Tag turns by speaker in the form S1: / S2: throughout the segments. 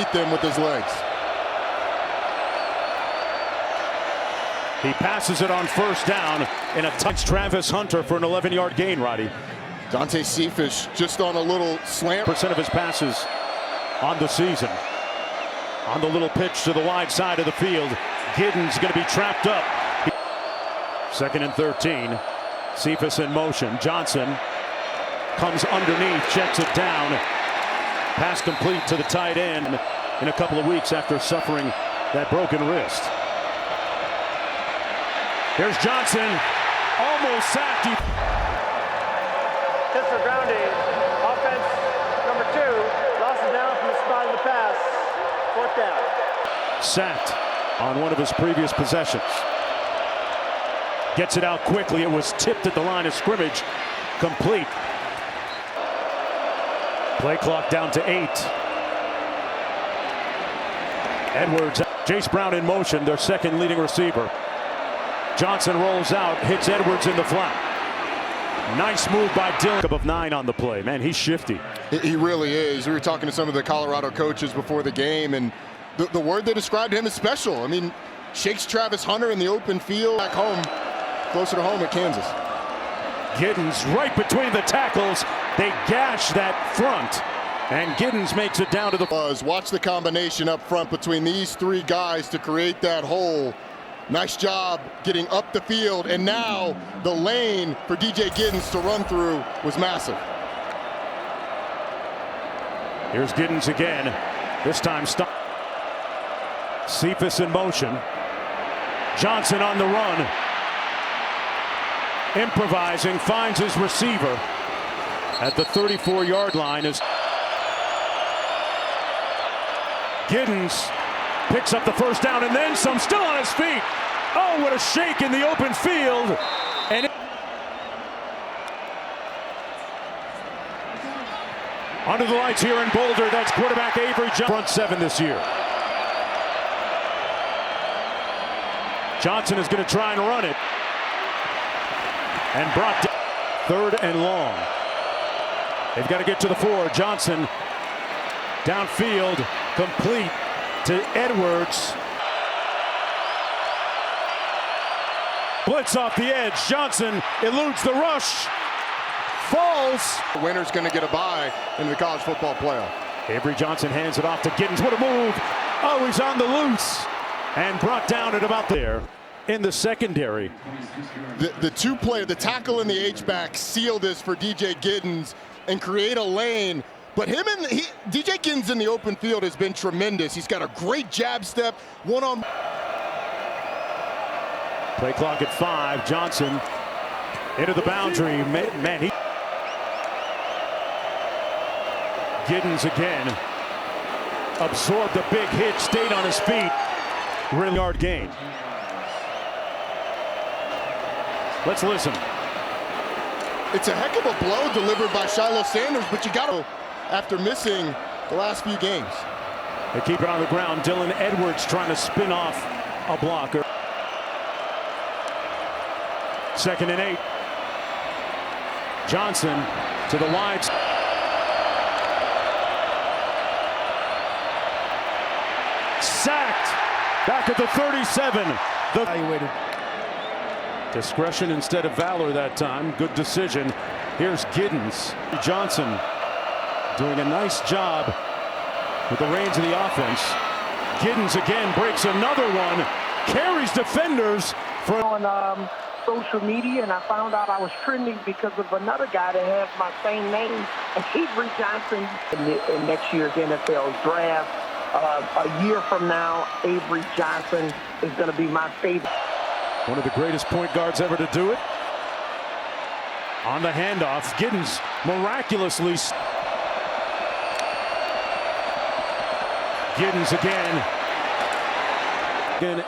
S1: Beat them with his legs.
S2: He passes it on first down in a touch. Travis Hunter for an 11-yard gain, Roddy.
S1: Dante Seafish just on a little slant.
S2: Percent of his passes on the season. On the little pitch to the wide side of the field. Giddens going to be trapped up. 2nd and 13. Cephas in motion. Johnson comes underneath, checks it down. Pass complete to the tight end in a couple of weeks after suffering that broken wrist. Here's Johnson, almost sacked.
S3: Hits for grounding. Offense number 2. Lost it down from the spot of the pass. 4th down.
S2: Sacked on one of his previous possessions. Gets it out quickly. It was tipped at the line of scrimmage. Complete. Play clock down to 8. Edwards, Jace Brown in motion, their second leading receiver. Johnson rolls out, hits Edwards in the flat. Nice move by Dylan. Of 9 on the play. Man, he's shifty.
S1: He really is. We were talking to some of the Colorado coaches before the game, and the word they described him as special. I mean, shakes Travis Hunter in the open field back home, closer to home at Kansas.
S2: Giddens right between the tackles. They gash that front, and Giddens makes it down to the...
S1: Watch the combination up front between these 3 guys to create that hole. Nice job getting up the field, and now the lane for DJ Giddens to run through was massive.
S2: Here's Giddens again. This time stop. Cephas in motion. Johnson on the run. Improvising, finds his receiver at the 34-yard line. As Giddens picks up the first down and then some, still on his feet. Oh, what a shake in the open field. And under the lights here in Boulder, that's quarterback Avery Johnson. Front 7 this year. Johnson is going to try and run it. And brought down. 3rd and long. They've got to get to the 4. Johnson downfield, complete to Edwards. Blitz off the edge. Johnson eludes the rush. Falls.
S1: The winner's going to get a bye in the college football playoff.
S2: Avery Johnson hands it off to Giddens. What a move. Oh, he's on the loose. And brought down at about there in the secondary.
S1: The 2-player, the tackle and the H-back seal this for DJ Giddens and create a lane. But DJ Giddens in the open field has been tremendous. He's got a great jab step, one-on.
S2: Play clock at 5. Johnson into the boundary. Man, he. Giddens again. Absorbed a big hit, stayed on his feet. Really yard gain. Let's listen.
S1: It's a heck of a blow delivered by Shilo Sanders, but you got to, after missing the last few games.
S2: They keep it on the ground. Dylan Edwards trying to spin off a blocker. 2nd and 8. Johnson to the wide. Sacked back at the 37. Evaluated. Discretion instead of valor that time. Good decision. Here's Giddens. Johnson doing a nice job with the reins of the offense. Giddens again breaks another one. Carries defenders for
S4: on social media, and I found out I was trending because of another guy that has my same name, Avery Johnson. In next year's NFL draft, a year from now, Avery Johnson is going to be my favorite.
S2: One of the greatest point guards ever to do it. On the handoff, Giddens miraculously. Giddens again.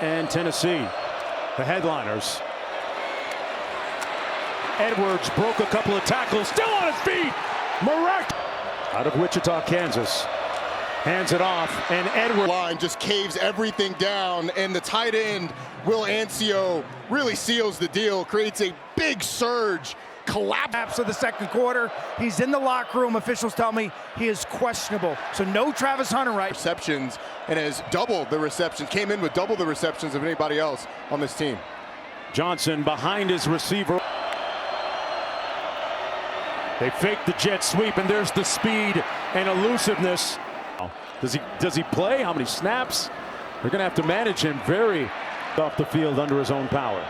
S2: And Tennessee, the headliners. Edwards broke a couple of tackles, still on his feet. Out of Wichita, Kansas. Hands it off, and Edwards.
S1: Line just caves everything down, and the tight end, Will Ancio, really seals the deal, creates a big surge collapse.
S5: Of the second quarter, he's in the locker room. Officials tell me he is questionable. So no Travis Hunter, right?
S1: Receptions, and has doubled the receptions, came in with double the receptions of anybody else on this team.
S2: Johnson behind his receiver. They fake the jet sweep, and there's the speed and elusiveness. Does he play? How many snaps? They're going to have to manage him very off the field under his own power.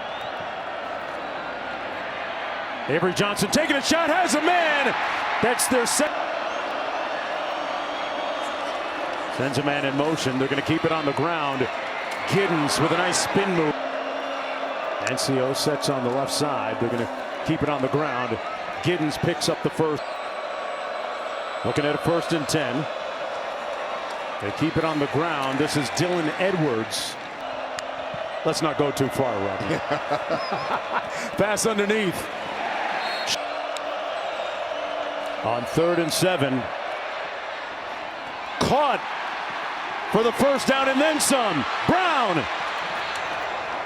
S2: Avery Johnson taking a shot, has a man. That's their set. Sends a man in motion. They're going to keep it on the ground. Giddens with a nice spin move. NCO sets on the left side. They're going to keep it on the ground. Giddens picks up the first. Looking at a 1st and 10. They keep it on the ground. This is Dylan Edwards. Let's not go too far, Robbie. Pass underneath. On 3rd and 7. Caught for the first down and then some. Brown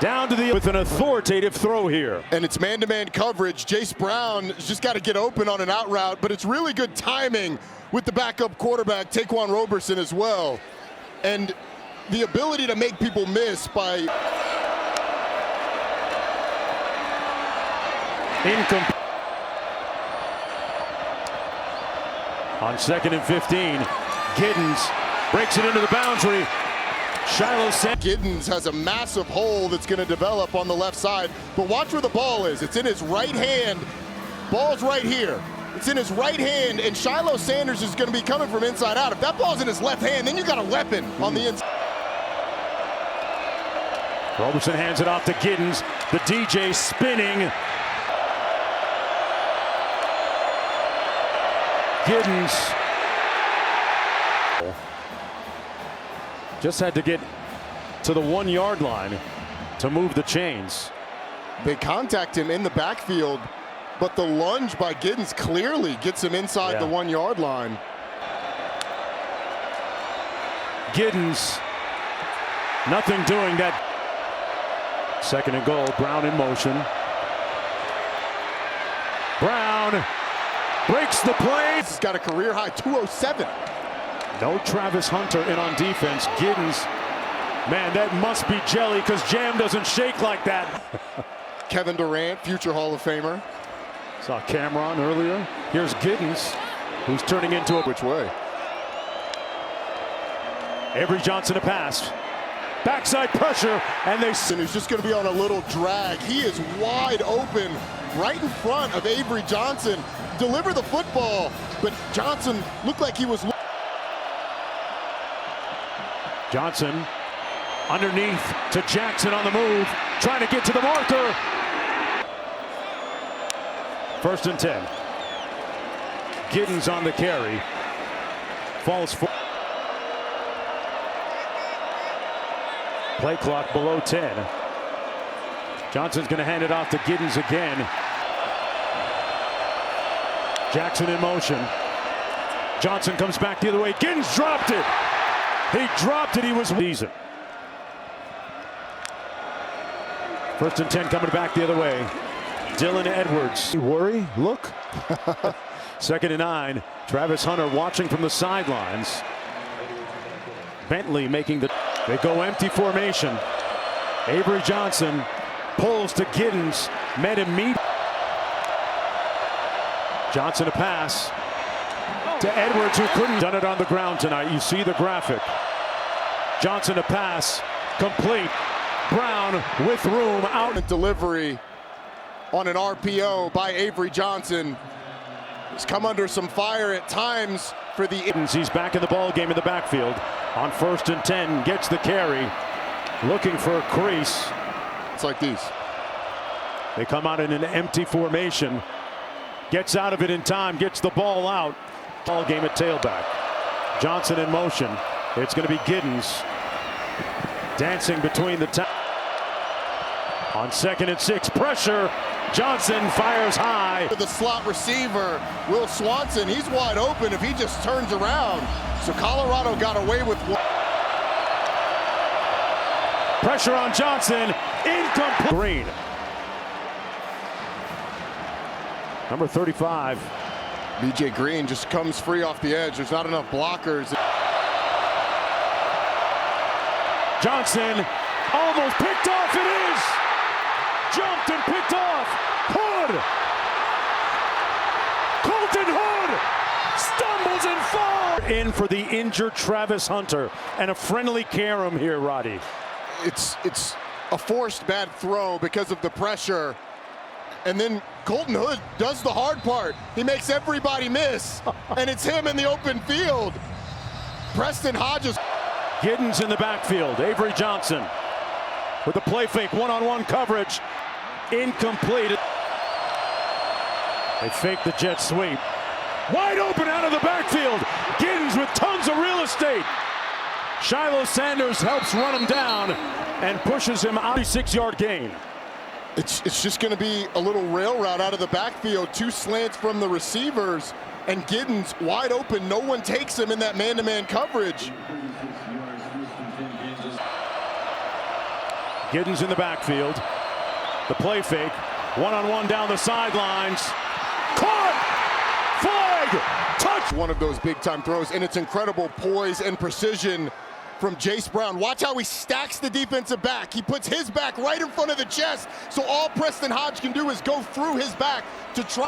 S2: down to the with an authoritative throw here.
S1: And it's man-to-man coverage. Jace Brown has just got to get open on an out route, but it's really good timing with the backup quarterback, Taquan Roberson, as well. And the ability to make people miss by
S2: incomplete. On 2nd and 15, Giddens breaks it into the boundary. Shilo Sanders.
S1: Giddens has a massive hole that's going to develop on the left side, but watch where the ball is. It's in his right hand. Ball's right here. It's in his right hand, and Shilo Sanders is going to be coming from inside out. If that ball's in his left hand, then you got a weapon on the inside.
S2: Roberson hands it off to Giddens. The DJ spinning. Giddens just had to get to the 1-yard line to move the chains.
S1: They contact him in the backfield, but the lunge by Giddens clearly gets him inside the 1-yard line.
S2: Giddens, nothing doing that. 2nd and goal, Brown in motion. Brown breaks the play.
S1: He's got a career high 207.
S2: No Travis Hunter in on defense. Giddens, man, that must be jelly because jam doesn't shake like that.
S1: Kevin Durant, future Hall of Famer.
S2: Saw Cameron earlier. Here's Giddens, who's turning into a
S1: which way?
S2: Avery Johnson a pass. Backside pressure, and
S1: he's just going to be on a little drag. He is wide open right in front of Avery Johnson. Deliver the football, but Johnson looked like he was.
S2: Johnson underneath to Jackson on the move, trying to get to the marker. 1st and 10. Giddens on the carry. Falls for. Play clock below 10. Johnson's going to hand it off to Giddens again. Jackson in motion. Johnson comes back the other way. Giddens dropped it. He dropped it. He was season. 1st and 10 coming back the other way. Dylan Edwards. Worry? Look. 2nd and 9. Travis Hunter watching from the sidelines. Bentley making the. They go empty formation. Avery Johnson pulls to Giddens. Met him meet. Johnson a pass to Edwards, who couldn't done it on the ground tonight. You see the graphic. Johnson a pass complete. Brown with room out.
S1: Delivery on an RPO by Avery Johnson. He's come under some fire at times for the.
S2: He's back in the ball game in the backfield on 1st and 10. Gets the carry, looking for a crease.
S1: It's like these.
S2: They come out in an empty formation. Gets out of it in time. Gets the ball out. Ball game at tailback. Johnson in motion. It's going to be Giddens dancing between the on 2nd and 6. Pressure. Johnson fires high.
S1: The slot receiver, Will Swanson, he's wide open if he just turns around. So Colorado got away with one.
S2: Pressure on Johnson. Incomplete. Green. Number 35.
S1: BJ Green just comes free off the edge. There's not enough blockers.
S2: Johnson almost picked off. It is! Jumped and picked off. Hood! Colton Hood stumbles and falls. In for the injured Travis Hunter and a friendly carom here, Roddy.
S1: It's a forced bad throw because of the pressure. And then Colton Hood does the hard part. He makes everybody miss, and it's him in the open field. Preston Hodges.
S2: Giddens in the backfield. Avery Johnson with the play fake, one-on-one coverage. Incomplete. They fake the jet sweep. Wide open out of the backfield. Giddens with tons of real estate. Shilo Sanders helps run him down and pushes him out. 6-yard gain.
S1: It's just going to be a little rail route out of the backfield. 2 slants from the receivers, and Giddens wide open. No one takes him in that man-to-man coverage.
S2: Giddens in the backfield. The play fake. One-on-one down the sidelines. Caught! Flag! Touch!
S1: One of those big-time throws, and it's incredible poise and precision from Jace Brown. Watch how he stacks the defensive back. He puts his back right in front of the chest, so all Preston Hodge can do is go through his back to try.